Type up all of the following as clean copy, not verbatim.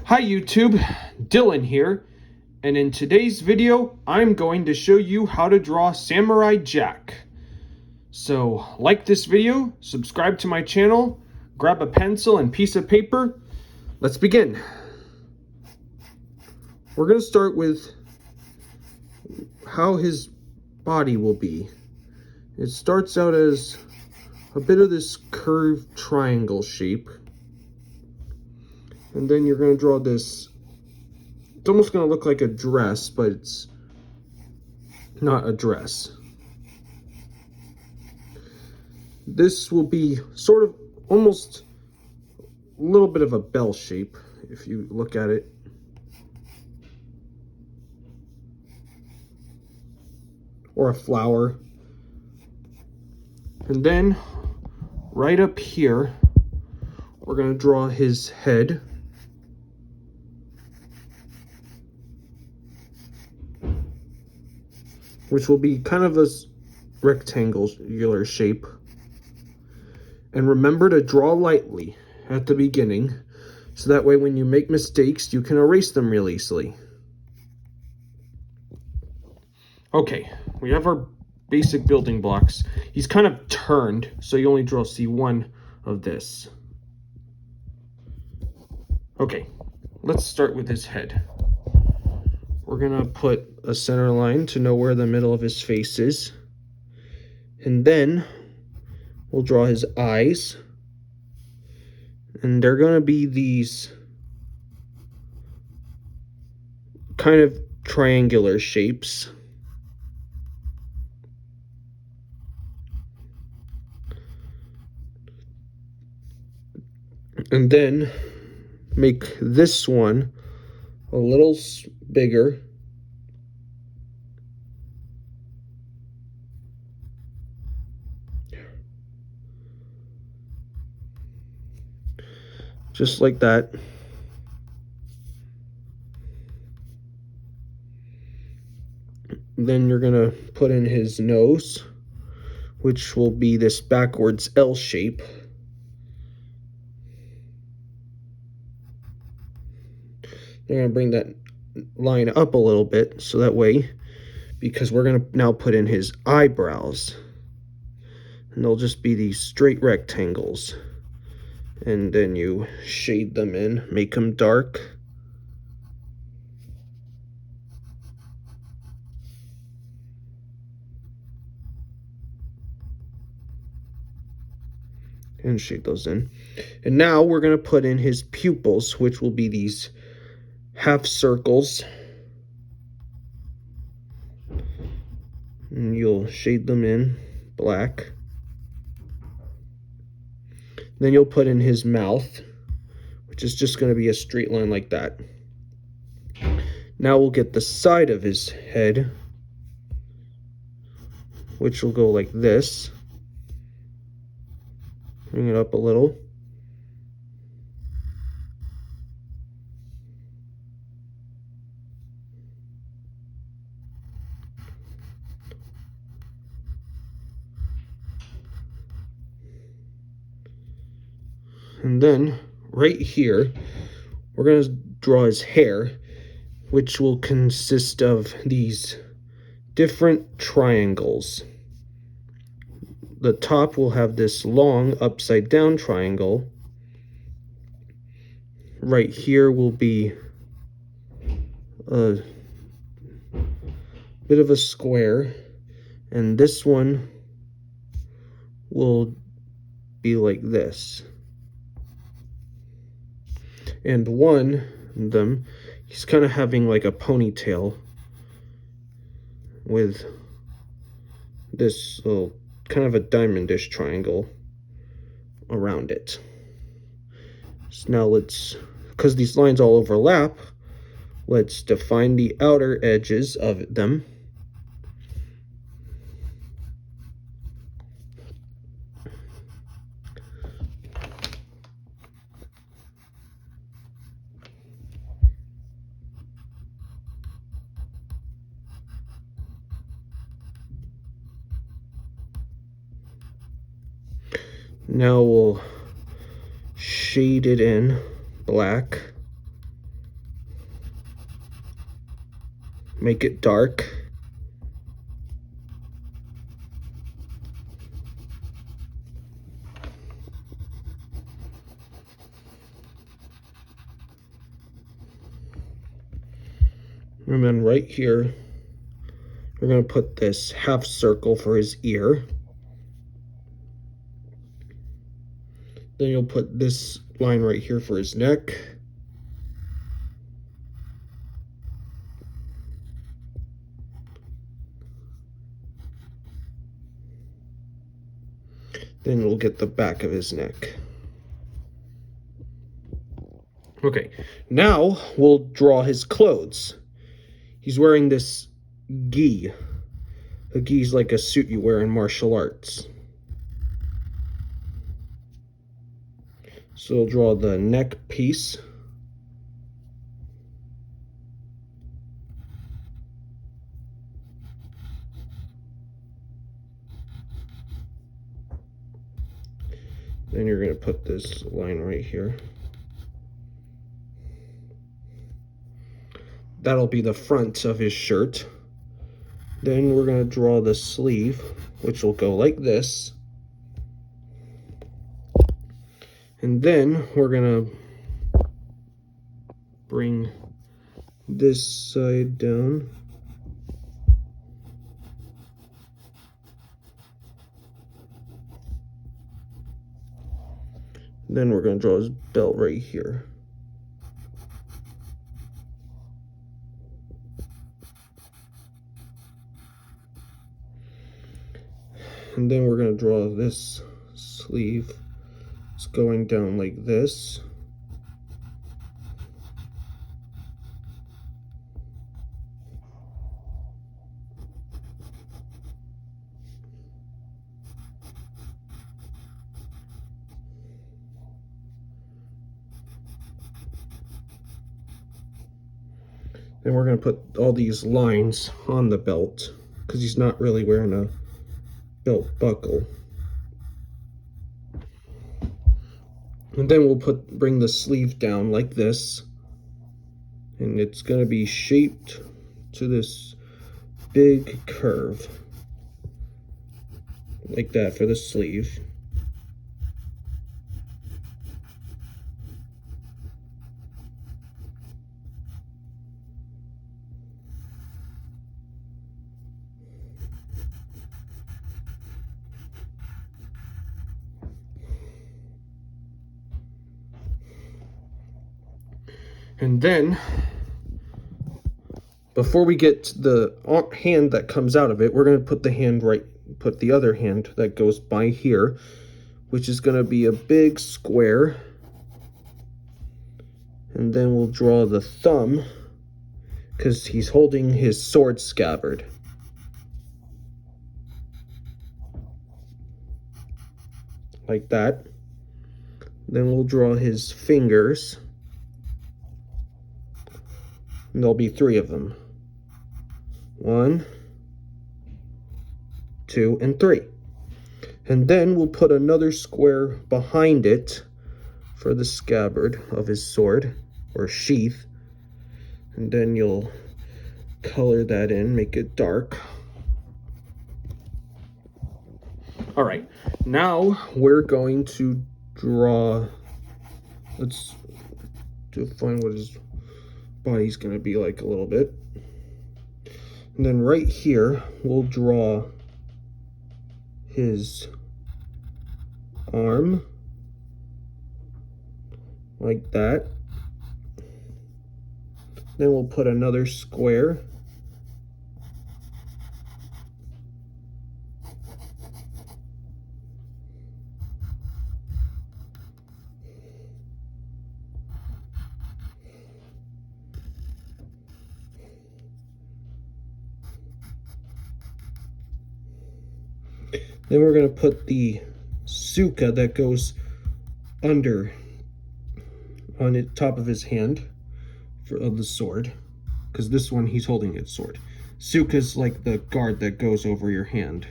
Hi YouTube, Dylan here, and in today's video I'm going to show you how to draw Samurai Jack. So like this video, subscribe to my channel, grab a pencil and piece of paper. Let's begin. We're going to start with how his body will be. It starts out as a bit of this curved triangle shape, and then you're going to draw this. It's almost going to look like a dress, but it's not a dress. This will be sort of almost a little bit of a bell shape if you look at it. Or a flower. And then right up here, we're going to draw his head. Which will be kind of a rectangular shape. And remember to draw lightly at the beginning, so that way when you make mistakes, you can erase them real easily. Okay, we have our basic building blocks. He's kind of turned, so you only see one of this. Okay, let's start with his head. We're gonna put a center line to know where the middle of his face is. And then we'll draw his eyes. And they're gonna be these kind of triangular shapes. And then make this one a little bigger. Just like that. Then you're gonna put in his nose, which will be this backwards L shape. You're gonna bring that line up a little bit, so that way, because we're gonna now put in his eyebrows. And they'll just be these straight rectangles. And then you shade them in, make them dark. And shade those in. And now we're going to put in his pupils, which will be these half circles. And you'll shade them in black. Then you'll put in his mouth, which is just going to be a straight line like that. Now we'll get the side of his head, which will go like this. Bring it up a little. And then right here, we're going to draw his hair, which will consist of these different triangles. The top will have this long upside down triangle. Right here will be a bit of a square, and this one will be like this. And one of them, he's kind of having like a ponytail with this little kind of a diamondish triangle around it. So now let's, because these lines all overlap, let's define the outer edges of them. Now we'll shade it in black. make it dark. And then right here, we're going to put this half circle for his ear. Then you'll put this line right here for his neck. Then we'll get the back of his neck. Okay, now we'll draw his clothes. He's wearing this gi. A gi is like a suit you wear in martial arts. So we'll draw the neck piece. Then you're going to put this line right here. That'll be the front of his shirt. Then we're going to draw the sleeve, which will go like this. And then we're going to bring this side down. Then we're going to draw his belt right here. And then we're going to draw this sleeve. It's going down like this. Then we're going to put all these lines on the belt because he's not really wearing a belt buckle. And then we'll bring the sleeve down like this, and it's going to be shaped to this big curve like that for the sleeve. And then, before we get to the hand that comes out of it, we're going to put the other hand that goes by here, which is going to be a big square. And then we'll draw the thumb, because he's holding his sword scabbard. Like that. Then we'll draw his fingers. And there'll be 3 of them. 1, 2, and 3. And then we'll put another square behind it for the scabbard of his sword, or sheath. And then you'll color that in, make it dark. All right, now we're going to draw, let's define what his body's gonna be like a little bit. And then right here, we'll draw his arm, like that. Then we'll put another square. Then we're going to put the suka that goes under on the top of his hand of the sword, because this one he's holding its sword. Suka's like the guard that goes over your hand,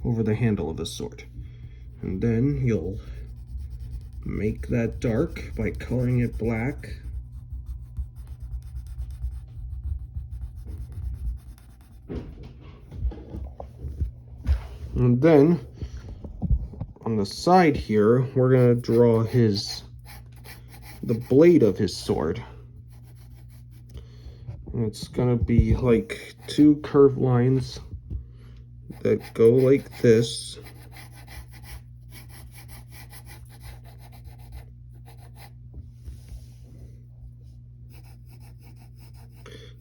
over the handle of a sword. And then you'll make that dark by coloring it black. And then on the side here, we're gonna draw the blade of his sword. And it's gonna be like two curved lines that go like this.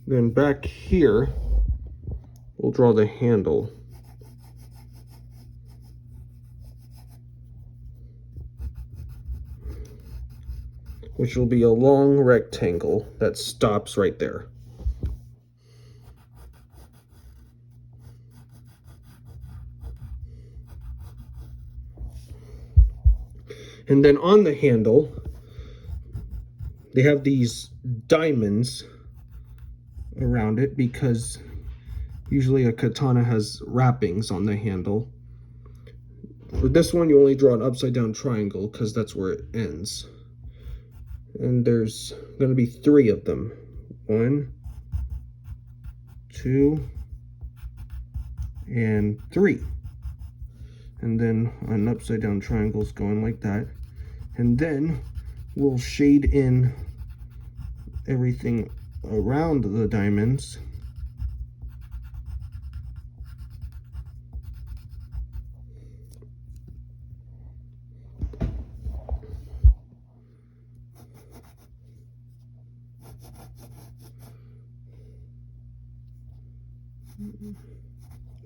Then back here, we'll draw the handle. Which will be a long rectangle that stops right there. And then on the handle, they have these diamonds around it because usually a katana has wrappings on the handle. For this one, you only draw an upside down triangle because that's where it ends. And there's going to be 3 of them. 1, 2, and 3. And then an upside down triangle is going like that. And then we'll shade in everything around the diamonds.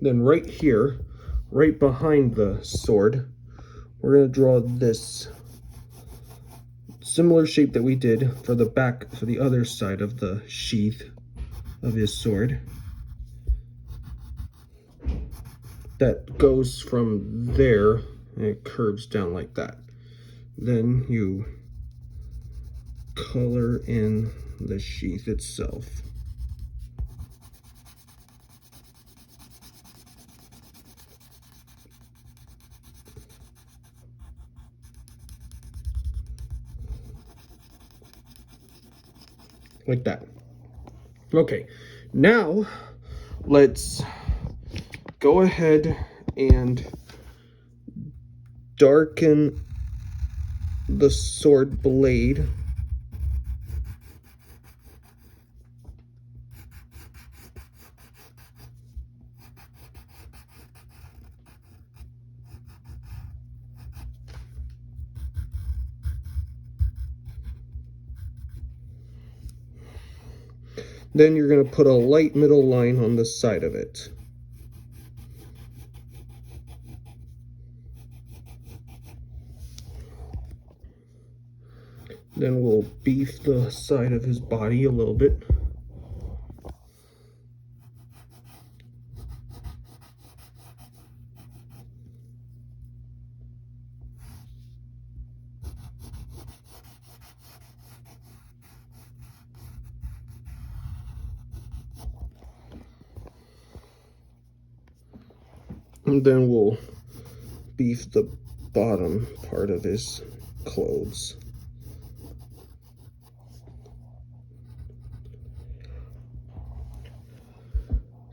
Then right here, right behind the sword, we're going to draw this similar shape that we did for the back, for the other side of the sheath of his sword. That goes from there and it curves down like that. Then you color in the sheath itself. Like that. Okay, now let's go ahead and darken the sword blade. Then you're going to put a light middle line on the side of it. Then we'll beef the side of his body a little bit. And then we'll beef the bottom part of his clothes.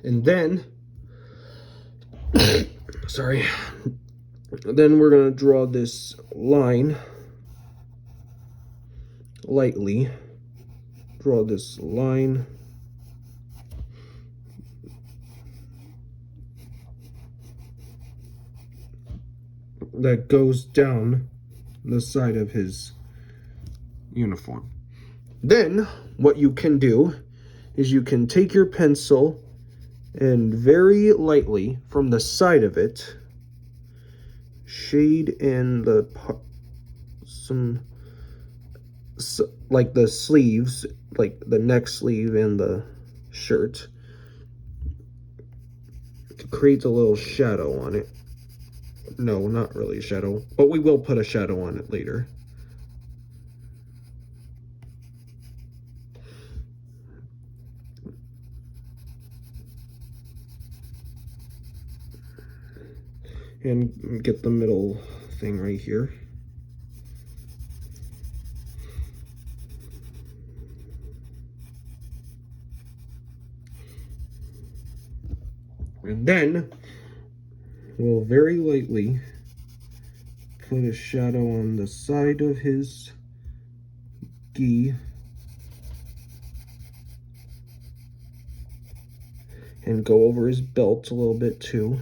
And then, sorry, then we're going to draw this line lightly. Draw this line. That goes down the side of his uniform. Then what you can do is you can take your pencil and very lightly from the side of it shade in like the sleeves, like the neck sleeve and the shirt. It creates a little shadow on it. No, not really a shadow, but we will put a shadow on it later. And get the middle thing right here. And then we'll very lightly put a shadow on the side of his gi and go over his belt a little bit too.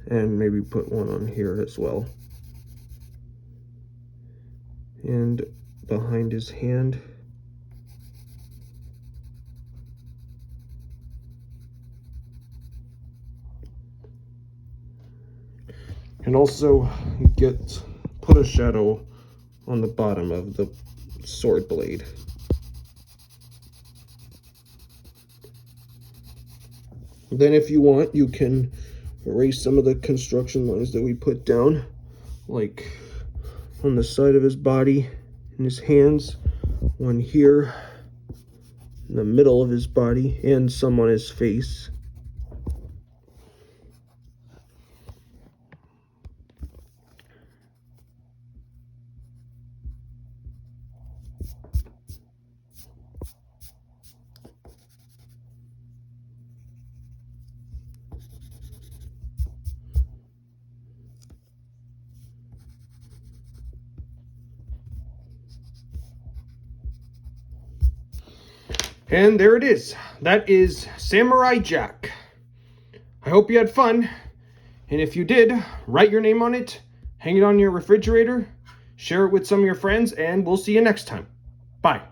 And maybe put one on here as well. And behind his hand. And also put a shadow on the bottom of the sword blade. Then if you want, you can erase some of the construction lines that we put down, like on the side of his body and his hands, one here in the middle of his body, and some on his face. And there it is. That is Samurai Jack. I hope you had fun. And if you did, write your name on it, hang it on your refrigerator, share it with some of your friends, and we'll see you next time. Bye.